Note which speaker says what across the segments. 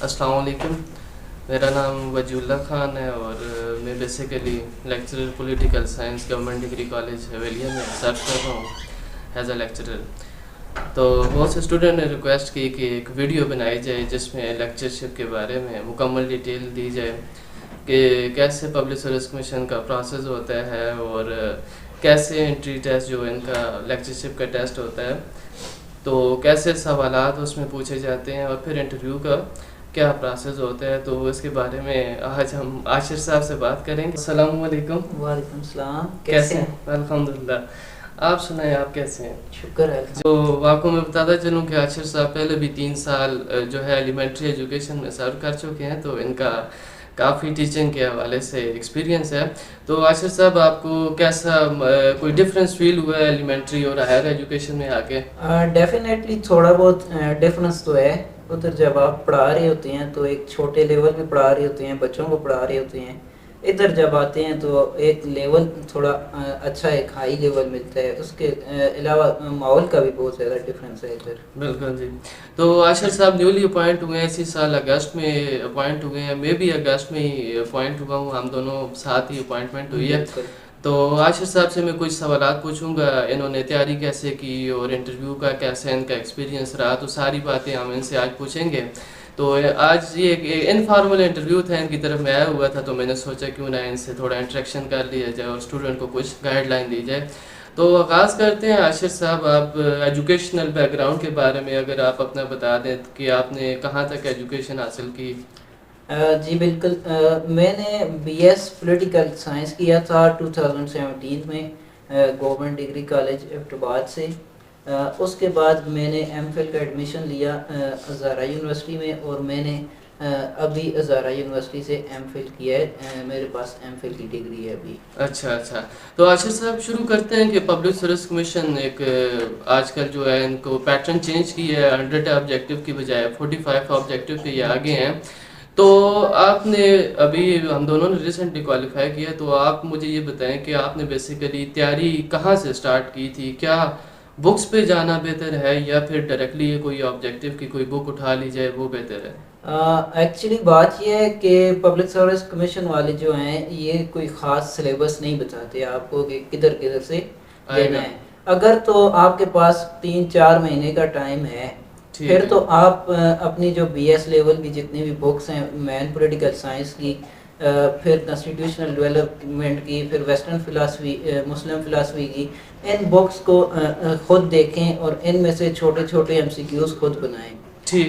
Speaker 1: السلام علیکم. میرا نام وجی اللہ خان ہے اور میں basically lecturer political science government degree college Havelian میں سرچ کر رہا ہوں ایز اے لیکچرر. تو بہت سے اسٹوڈنٹ نے ریکویسٹ کی کہ ایک ویڈیو بنائی جائے جس میں لیکچرشپ کے بارے میں مکمل ڈیٹیل دی جائے کہ کیسے پبلک سروس کمیشن کا پروسیس ہوتا ہے اور کیسے انٹری ٹیسٹ جو ان کا لیکچرشپ کا ٹیسٹ ہوتا ہے تو کیسے سوالات اس میں پوچھے جاتے ہیں اور پھر انٹرویو کا کیا پروسیس ہوتا ہے. تو اس کے بارے میں آج ہم عاشر صاحب سے بات کریں گے. السلام علیکم.
Speaker 2: وعلیکم السلام.
Speaker 1: کیسے ہیں؟ الحمدللہ. آپ سنائیں آپ کیسے ہیں؟
Speaker 2: شکر ہے.
Speaker 1: تو آپ کو میں بتاتا چلوں کہ عاشر صاحب پہلے بھی 3 سال جو ہے ایلیمنٹری ایجوکیشن میں سرو کر چکے ہیں تو ان کا کافی ٹیچنگ کے حوالے سے ایکسپیرینس ہے. تو عاشر صاحب آپ کو کیسا کوئی ڈفرینس فیل ہوا ہے ایلیمنٹری اور ہائر ایجوکیشن میں آ کے؟
Speaker 2: ڈیفینیٹلی تھوڑا بہت ڈفرینس تو ہے. ادھر جب آپ پڑھا رہے ہوتے ہیں تو ایک چھوٹے لیول پہ پڑھا رہے ہوتے ہیں, بچوں کو پڑھا رہے ہوتے ہیں. ادھر جب آتے ہیں تو ایک لیول تھوڑا اچھا ایک ہائی لیول ملتا ہے. اس کے علاوہ ماحول کا بھی بہت زیادہ ڈفرینس ہے ادھر.
Speaker 1: بالکل جی. تو عاشر صاحب نیولی اپوائنٹ ہوئے ہیں, اسی سال اگست میں اپوائنٹ ہوئے ہیں. میں بھی اگست میں ہی اپوائنٹ ہوا ہوں, ہم دونوں ساتھ ہی اپوائنٹمنٹ ہوئی ہے. تو عاشر صاحب سے میں کچھ سوالات پوچھوں گا, انہوں نے تیاری کیسے کی اور انٹرویو کا کیسے ان کا ایکسپیرینس رہا, تو ساری باتیں ہم ان سے آج پوچھیں گے. تو آج یہ ایک انفارمل انٹرویو تھا, ان کی طرف میں آیا ہوا تھا تو میں نے سوچا کیوں نہ ان سے تھوڑا انٹریکشن کر لیا جائے اور اسٹوڈنٹ کو کچھ گائیڈ لائن دی جائے. تو آغاز کرتے ہیں. عاشر صاحب آپ ایجوکیشنل بیک گراؤنڈ کے بارے میں اگر آپ اپنا بتا دیں کہ آپ نے کہاں تک ایجوکیشن حاصل کی.
Speaker 2: جی بالکل. میں نے بی ایس پولیٹیکل سائنس کیا تھا 2017 میں گورنمنٹ ڈگری کالج ایبٹ آباد سے. اس کے بعد میں نے ایم فل کا ایڈمیشن لیا ہزارہ یونیورسٹی میں, اور میں نے ابھی ہزارہ یونیورسٹی سے ایم فل کیا ہے. میرے پاس ایم فل کی ڈگری ہے ابھی.
Speaker 1: اچھا. تو عاشر صاحب شروع کرتے ہیں کہ پبلک سروس کمیشن ایک آج کل جو ہے ان کو پیٹرن چینج کی ہے, 100 آبجیکٹیو کی بجائے 45 آبجیکٹیو پہ یہ آگے ہیں. تو آپ نے ابھی ہم دونوں نے ریسنٹلی کوالیفائی کیا, تو آپ مجھے یہ بتائیں کہ آپ نے بیسیکلی تیاری کہاں سے سٹارٹ کی تھی. کیا بکس پہ جانا بہتر ہے یا پھر ڈائریکٹلی کوئی آبجیکٹیو کی کوئی بک اٹھا لی جائے وہ بہتر ہے؟
Speaker 2: ایکچولی بات یہ ہے کہ پبلک سروس کمیشن والے جو ہیں یہ کوئی خاص سلیبس نہیں بتاتے آپ کو کہ کدھر کدھر سے لینا ہے. اگر تو آپ کے پاس 3-4 مہینے کا ٹائم ہے پھر تو آپ اپنی جو بی ایس لیول کی جتنی بھی بکس ہیں, مین پولیٹیکل سائنس کی, پھر کنسٹیٹیوشنل ڈیولپمنٹ کی, پھر ویسٹرن فلاسفی, مسلم فلاسفی کی, ان بکس کو خود دیکھیں اور ان میں سے چھوٹے چھوٹے ایم سی کیوز خود بنائیں.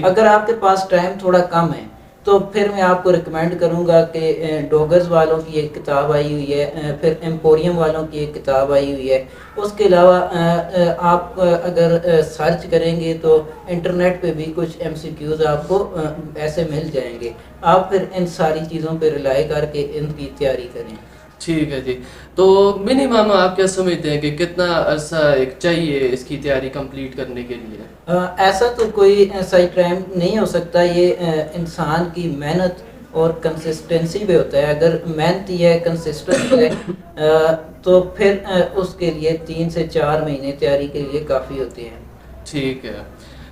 Speaker 2: اگر آپ کے پاس ٹائم تھوڑا کم ہے تو پھر میں آپ کو ریکمینڈ کروں گا کہ ڈوگرز والوں کی ایک کتاب آئی ہوئی ہے, پھر ایمپوریم والوں کی ایک کتاب آئی ہوئی ہے. اس کے علاوہ آپ اگر سرچ کریں گے تو انٹرنیٹ پہ بھی کچھ ایم سی کیوز آپ کو ایسے مل جائیں گے. آپ پھر ان ساری چیزوں پہ ریلائی کر کے ان کی تیاری کریں.
Speaker 1: ٹھیک ہے جی. تو منیمم آپ کیا سمجھتے ہیں کہ کتنا عرصہ ایک چاہیے اس کی تیاری کمپلیٹ کرنے کے لیے؟
Speaker 2: ایسا تو کوئی صحیح ٹائم نہیں ہو سکتا. یہ انسان کی محنت اور کنسسٹنسی پہ ہوتا ہے. اگر محنتی ہے, کنسسٹنٹ ہے, تو پھر اس کے لیے 3 سے 4 مہینے تیاری کے لیے کافی ہوتے ہیں.
Speaker 1: ٹھیک ہے.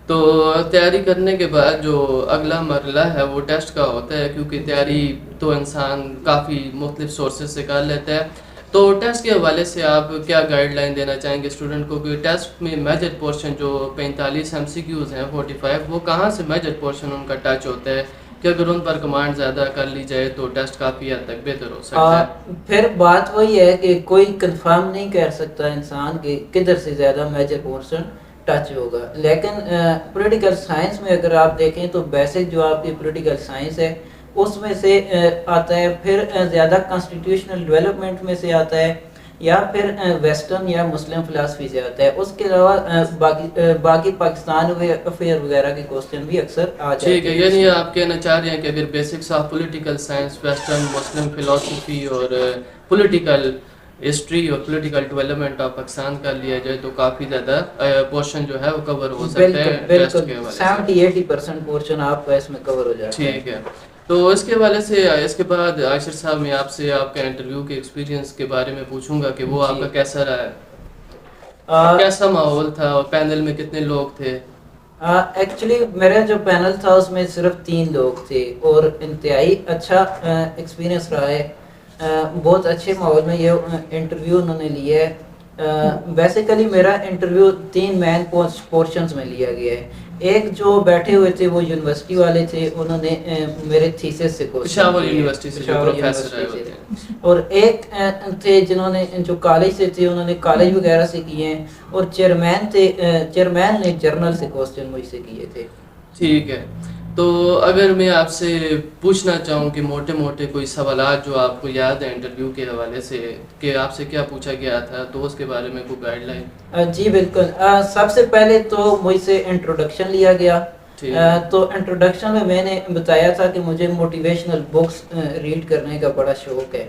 Speaker 1: تو تیاری کرنے کے بعد جو اگلا مرحلہ ہے وہ ٹیسٹ کا ہوتا ہے, کیونکہ تیاری تو انسان کافی مختلف سورسز سے کر لیتا ہے. تو ٹیسٹ کے حوالے سے آپ کیا گائیڈ لائن دینا چاہیں گے اسٹوڈنٹ کو کہ ٹیسٹ میں میجر پورشن جو 45 ایم سی کیوز ہیں 45 وہ کہاں سے میجر پورشن ان کا ٹچ ہوتا ہے کہ اگر ان پر کمانڈ زیادہ کر لی جائے تو ٹیسٹ کافی حد تک بہتر ہو سکتا ہے؟
Speaker 2: پھر بات وہی ہے کہ کوئی کنفرم نہیں کر سکتا انسان کہ کدھر سے زیادہ میجر پورشن ٹچ ہوگا. لیکن پولیٹیکل سائنس میں اگر آپ دیکھیں تو بیسک جو آپ کی پولیٹیکل سائنس ہے اس میں سے آتا ہے, پھر زیادہ کنسٹیٹیوشنل ڈیولپمنٹ میں سے آتا ہے, یا پھر ویسٹرن یا مسلم فلاسفی سے آتا ہے. اس کے علاوہ باقی پاکستان افیئر وغیرہ کے کوسچن بھی اکثر آ جاتے ہیں.
Speaker 1: ٹھیک ہے, یعنی آپ کہنا چاہ رہے ہیں کہ اگر basics of political science, western Muslim philosophy اور پولیٹیکل ہسٹری اور پولیٹیکل ڈیولپمنٹ آف پاکستان کر لیا جائے تو کافی زیادہ پورشن جو ہے وہ کور ہو سکتا ہے ٹیسٹ کے حوالے سے.
Speaker 2: 70-80% پورشن آپ کا اس میں کور ہو جاتا ہے.
Speaker 1: ٹھیک ہے. تو اس کے حوالے سے اس کے بعد عاشر صاحب میں آپ سے آپ کا انٹرویو کے ایکسپیرینس کے بارے میں پوچھوں گا کہ وہ آپ کا کیسا رہا ہے, کیسا ماحول تھا اور پینل میں کتنے لوگ تھے؟
Speaker 2: ایکچولی میرا جو پینل تھا اس میں صرف 3 لوگ تھے اور انتہائی اچھا ایکسپیرینس رہا ہے. بہت اچھے ماحول میں یہ انٹرویو انہوں نے لیا ہے. بیسیکلی میرا انٹرویو 3 مین پورشنز میں لیا گیا ہے. ایک جو بیٹھے ہوئے تھے وہ یونیورسٹی والے تھے, انہوں نے میرے تھیسس سے
Speaker 1: پشاور یونیورسٹی سے جو پروفیسر آئے ہوتے ہیں,
Speaker 2: اور ایک تھے جنہوں نے جو کالج سے تھے انہوں نے کالج وغیرہ سے کیے ہیں, اور چیئرمین تھے, چیئرمین نے جرنل سے کوسچن مجھ سے کیے تھے.
Speaker 1: ٹھیک ہے. تو اگر میں آپ سے پوچھنا چاہوں کہ موٹے موٹے کوئی سوالات جو آپ کو یاد ہیں انٹرویو کے حوالے سے کہ آپ سے کیا پوچھا گیا تھا, تو اس کے بارے میں کوئی گائیڈ لائن؟
Speaker 2: جی بالکل. سب سے پہلے تو مجھ سے انٹروڈکشن لیا گیا. تو انٹروڈکشن میں نے بتایا تھا کہ مجھے موٹیویشنل بکس ریڈ کرنے کا بڑا شوق ہے.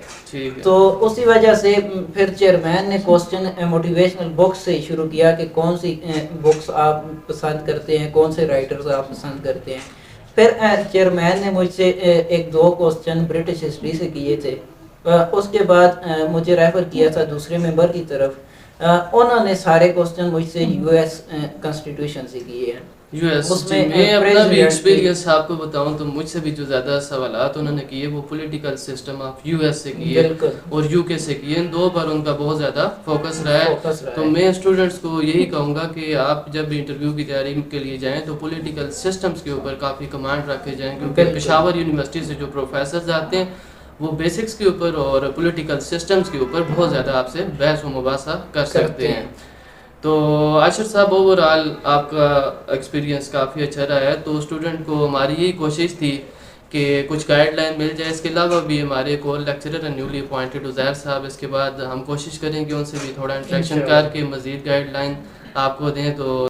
Speaker 2: تو اسی وجہ سے پھر چیئرمین نے کوسچن موٹیویشنل بکس سے شروع کیا کہ کون سی بکس آپ پسند کرتے ہیں, کون سے رائٹرز آپ پسند کرتے ہیں. پھر چیئرمین نے مجھ سے 1-2 کوسچن برٹش ہسٹری سے کیے تھے. اس کے بعد مجھے ریفر کیا تھا دوسرے ممبر کی طرف. انہوں نے سارے کوسچن مجھ سے یو ایس کنسٹیٹیوشن سے کیے ہیں.
Speaker 1: یو ایس میں اپنا بھی ایکسپیرینس آپ کو بتاؤں تو مجھ سے بھی جو زیادہ سوالات انہوں نے کیے وہ political system of U S سے کیے اور یو کے سے کیے. ان 2 پر ان کا بہت زیادہ فوکس رہا ہے. تو میں اسٹوڈنٹس کو یہی کہوں گا کہ آپ جب انٹرویو کی تیاری کے لیے جائیں تو پولیٹیکل سسٹمز کے اوپر کافی کمانڈ رکھے جائیں, کیونکہ پشاور یونیورسٹی سے جو پروفیسرز آتے ہیں وہ بیسکس کے اوپر اور پولیٹیکل سسٹمز کے اوپر بہت زیادہ آپ سے بحث و مباحثہ کر سکتے ہیں. تو عاشر صاحب اوور آل آپ کا ایکسپیرینس کافی اچھا رہا ہے. تو اسٹوڈنٹ کو ہماری یہی کوشش تھی کہ کچھ گائیڈ لائن مل جائے. اس کے علاوہ بھی ہمارے ایک اور لیکچرر ہیں نیولی اپوائنٹڈ عزیر صاحب, اس کے بعد ہم کوشش کریں کہ ان سے بھی تھوڑا انٹریکشن کر کے مزید گائیڈ لائن آپ کو دیں. تو